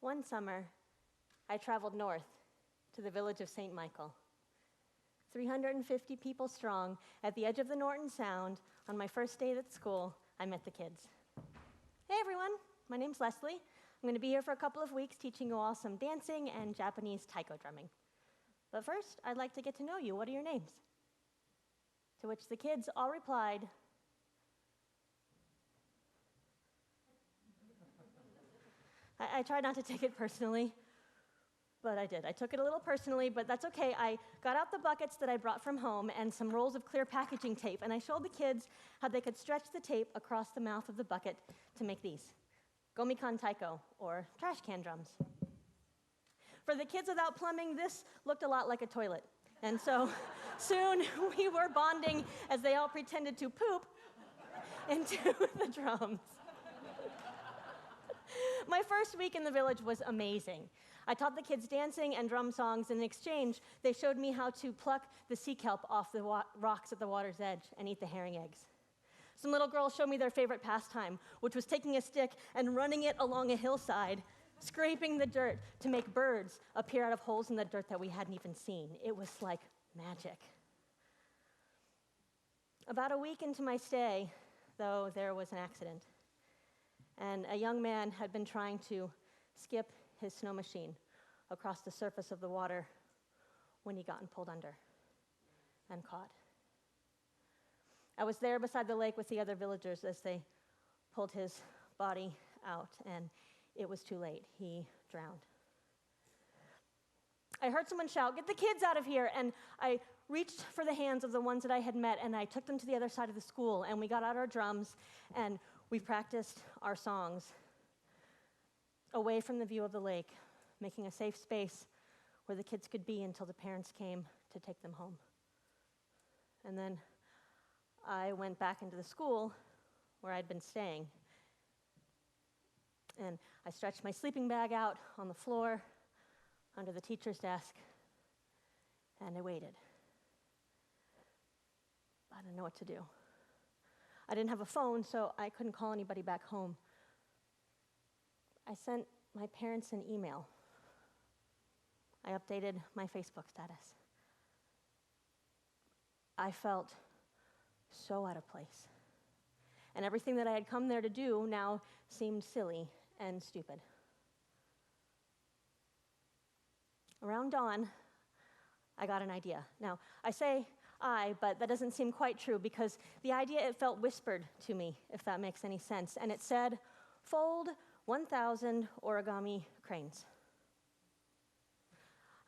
One summer, I traveled north to the village of St. Michael. 350 people strong, at the edge of the Norton Sound, on my first day at school, I met the kids. Hey everyone, my name's Leslie. I'm going to be here for a couple of weeks teaching you all some dancing and Japanese taiko drumming. But first, I'd like to get to know you. What are your names? To which the kids all replied, I tried not to take it personally, but I did. I took it a little personally, but that's okay. I got out the buckets that I brought from home and some rolls of clear packaging tape, and I showed the kids how they could stretch the tape across the mouth of the bucket to make these, gomikan taiko, or trash can drums. For the kids without plumbing, this looked a lot like a toilet. And so soon we were bonding as they all pretended to poop into the drums. My first week in the village was amazing. I taught the kids dancing and drum songs, and in exchange, they showed me how to pluck the sea kelp off the rocks at the water's edge and eat the herring eggs. Some little girls showed me their favorite pastime, which was taking a stick and running it along a hillside, scraping the dirt to make birds appear out of holes in the dirt that we hadn't even seen. It was like magic. About a week into my stay, though, there was an accident. And a young man had been trying to skip his snow machine across the surface of the water when he got pulled under and caught. I was there beside the lake with the other villagers as they pulled his body out, and it was too late. He drowned. I heard someone shout, "Get the kids out of here!" And I reached for the hands of the ones that I had met, and I took them to the other side of the school, and we got out our drums, and we practiced our songs away from the view of the lake, making a safe space where the kids could be until the parents came to take them home. And then I went back into the school where I'd been staying, and I stretched my sleeping bag out on the floor under the teacher's desk, and I waited. I didn't know what to do. I didn't have a phone, so I couldn't call anybody back home. I sent my parents an email. I updated my Facebook status. I felt so out of place. And everything that I had come there to do now seemed silly and stupid. Around dawn, I got an idea. Now, I say but that doesn't seem quite true because the idea, it felt whispered to me, if that makes any sense. And it said, fold 1,000 origami cranes.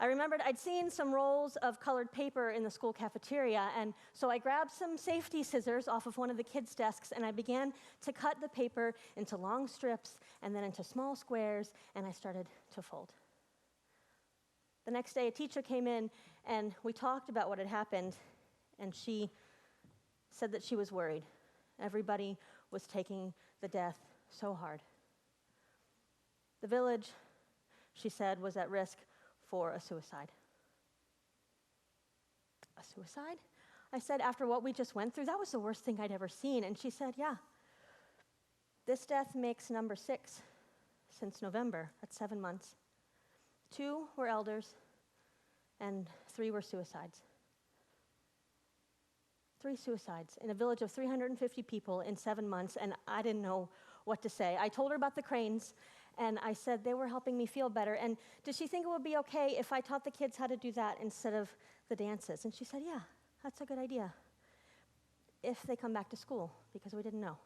I remembered I'd seen some rolls of colored paper in the school cafeteria, and so I grabbed some safety scissors off of one of the kids' desks, and I began to cut the paper into long strips and then into small squares, and I started to fold. The next day, a teacher came in, and we talked about what had happened, and she said that she was worried. Everybody was taking the death so hard. The village, she said, was at risk for a suicide. A suicide? I said, after what we just went through, that was the worst thing I'd ever seen. And she said, yeah. This death makes number 6 since November. That's 7 months. 2 were elders, and 3 were suicides. 3 suicides in a village of 350 people in 7 months, and I didn't know what to say. I told her about the cranes, and I said they were helping me feel better. And did she think it would be okay if I taught the kids how to do that instead of the dances? And she said, yeah, that's a good idea, if they come back to school, because we didn't know.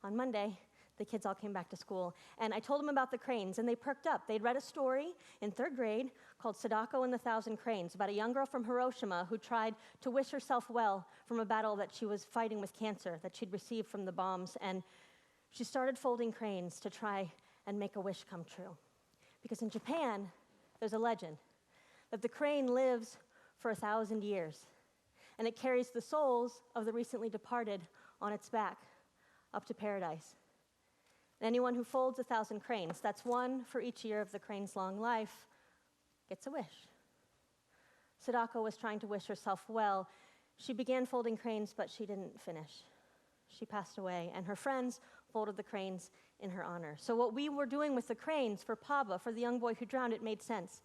On Monday, the kids all came back to school, and I told them about the cranes, and they perked up. They'd read a story in 3rd grade called Sadako and the Thousand Cranes about a young girl from Hiroshima who tried to wish herself well from a battle that she was fighting with cancer that she'd received from the bombs, and she started folding cranes to try and make a wish come true. Because in Japan, there's a legend that the crane lives for 1,000 years, and it carries the souls of the recently departed on its back up to paradise. Anyone who folds 1,000 cranes, that's 1 for each year of the crane's long life, gets a wish. Sadako was trying to wish herself well. She began folding cranes, but she didn't finish. She passed away, and her friends folded the cranes in her honor. So what we were doing with the cranes for Paba, for the young boy who drowned, it made sense.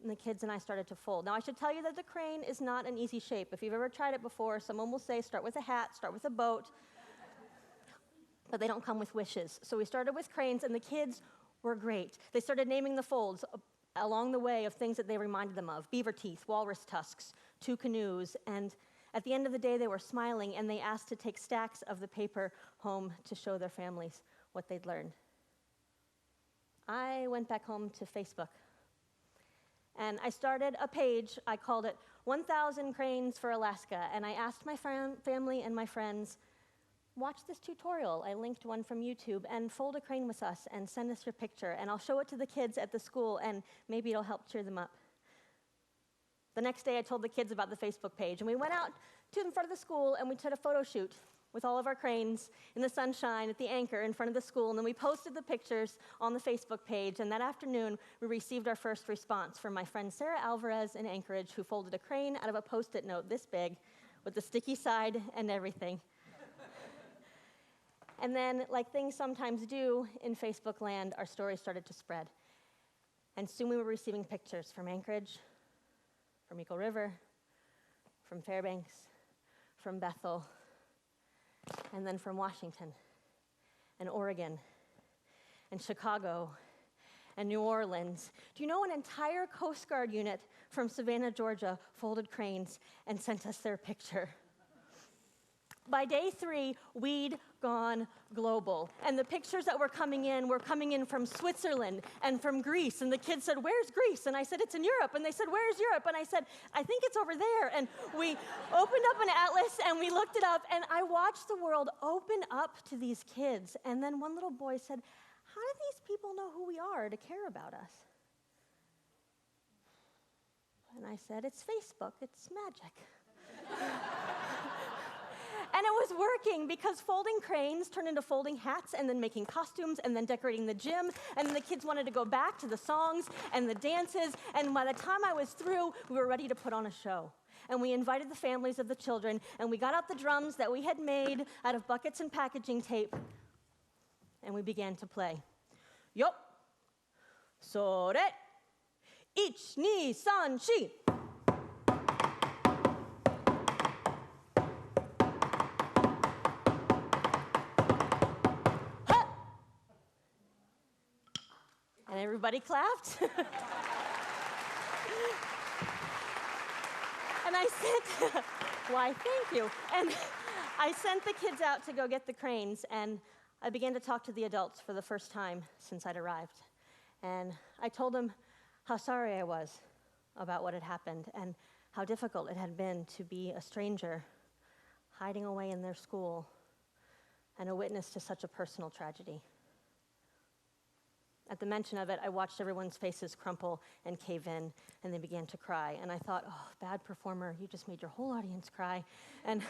And the kids and I started to fold. Now, I should tell you that the crane is not an easy shape. If you've ever tried it before, someone will say, start with a hat, start with a boat, but they don't come with wishes. So we started with cranes, and the kids were great. They started naming the folds along the way of things that they reminded them of: beaver teeth, walrus tusks, 2 canoes, and at the end of the day, they were smiling, and they asked to take stacks of the paper home to show their families what they'd learned. I went back home to Facebook, and I started a page. I called it 1,000 Cranes for Alaska, and I asked my family and my friends, watch this tutorial. I linked one from YouTube, and fold a crane with us and send us your picture, and I'll show it to the kids at the school, and maybe it'll help cheer them up. The next day, I told the kids about the Facebook page, and we went out to the front of the school, and we took a photo shoot with all of our cranes in the sunshine at the anchor in front of the school, and then we posted the pictures on the Facebook page, and that afternoon, we received our first response from my friend Sarah Alvarez in Anchorage, who folded a crane out of a Post-it note this big with the sticky side and everything. And then, like things sometimes do in Facebook land, our story started to spread. And soon we were receiving pictures from Anchorage, from Eagle River, from Fairbanks, from Bethel, and then from Washington, and Oregon, and Chicago, and New Orleans. Do you know an entire Coast Guard unit from Savannah, Georgia, folded cranes and sent us their picture? By day 3, we'd gone global. And the pictures that were coming in from Switzerland and from Greece. And the kids said, where's Greece? And I said, it's in Europe. And they said, where's Europe? And I said, I think it's over there. And we opened up an atlas and we looked it up. And I watched the world open up to these kids. And then one little boy said, how do these people know who we are to care about us? And I said, it's Facebook. It's magic. And it was working, because folding cranes turned into folding hats, and then making costumes, and then decorating the gym, and then the kids wanted to go back to the songs and the dances, and by the time I was through, we were ready to put on a show. And we invited the families of the children, and we got out the drums that we had made out of buckets and packaging tape, and we began to play. Yo, sore, ich, ni, san, shi. And everybody clapped. And I said, why, thank you. And I sent the kids out to go get the cranes, and I began to talk to the adults for the first time since I'd arrived. And I told them how sorry I was about what had happened and how difficult it had been to be a stranger hiding away in their school and a witness to such a personal tragedy. At the mention of it, I watched everyone's faces crumple and cave in, and they began to cry. And I thought, oh, bad performer, you just made your whole audience cry. And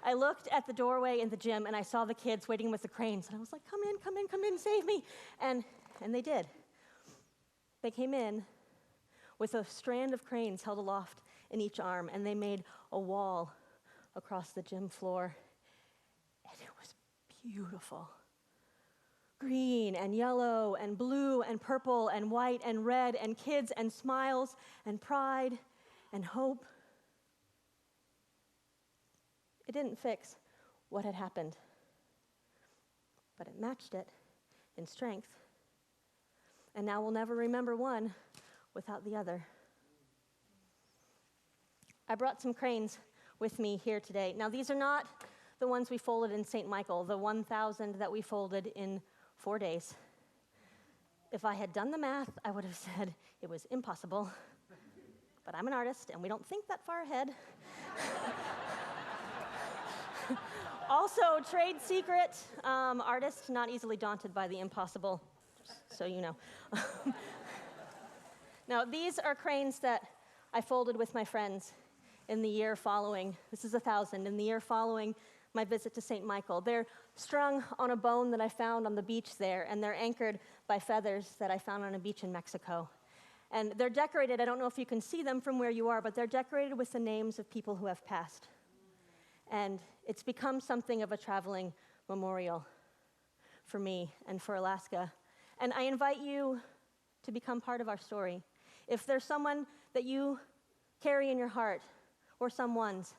I looked at the doorway in the gym, and I saw the kids waiting with the cranes. And I was like, come in, come in, come in, save me. And they did. They came in with a strand of cranes held aloft in each arm, and they made a wall across the gym floor. And it was beautiful. Green and yellow and blue and purple and white and red, and kids and smiles and pride and hope. It didn't fix what had happened, but it matched it in strength. And now we'll never remember one without the other. I brought some cranes with me here today. Now, these are not the ones we folded in St. Michael, the 1,000 that we folded in 4 days. If I had done the math, I would have said it was impossible. But I'm an artist, and we don't think that far ahead. Also, trade secret, artist not easily daunted by the impossible, just so you know. Now, these are cranes that I folded with my friends in the year following. This is 1,000, in the year following my visit to St. Michael. They're strung on a bone that I found on the beach there, and they're anchored by feathers that I found on a beach in Mexico. And they're decorated, I don't know if you can see them from where you are, but they're decorated with the names of people who have passed. And it's become something of a traveling memorial for me and for Alaska. And I invite you to become part of our story. If there's someone that you carry in your heart, or someones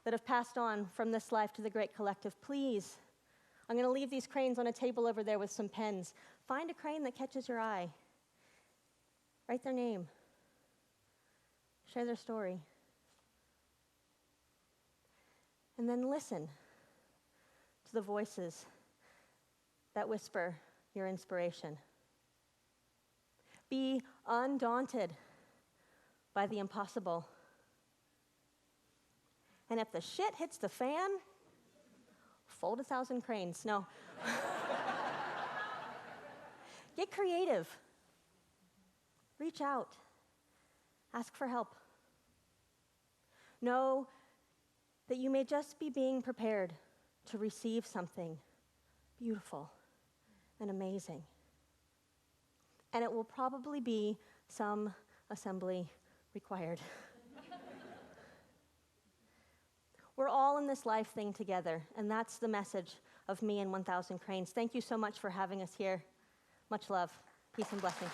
that have passed on from this life to the great collective, please, I'm going to leave these cranes on a table over there with some pens. Find a crane that catches your eye. Write their name. Share their story. And then listen to the voices that whisper your inspiration. Be undaunted by the impossible. And if the shit hits the fan, fold 1,000 cranes. No. Get creative. Reach out. Ask for help. Know that you may just be being prepared to receive something beautiful and amazing. And it will probably be some assembly required. We're all in this life thing together, and that's the message of me and 1,000 Cranes. Thank you so much for having us here. Much love. Peace and blessings.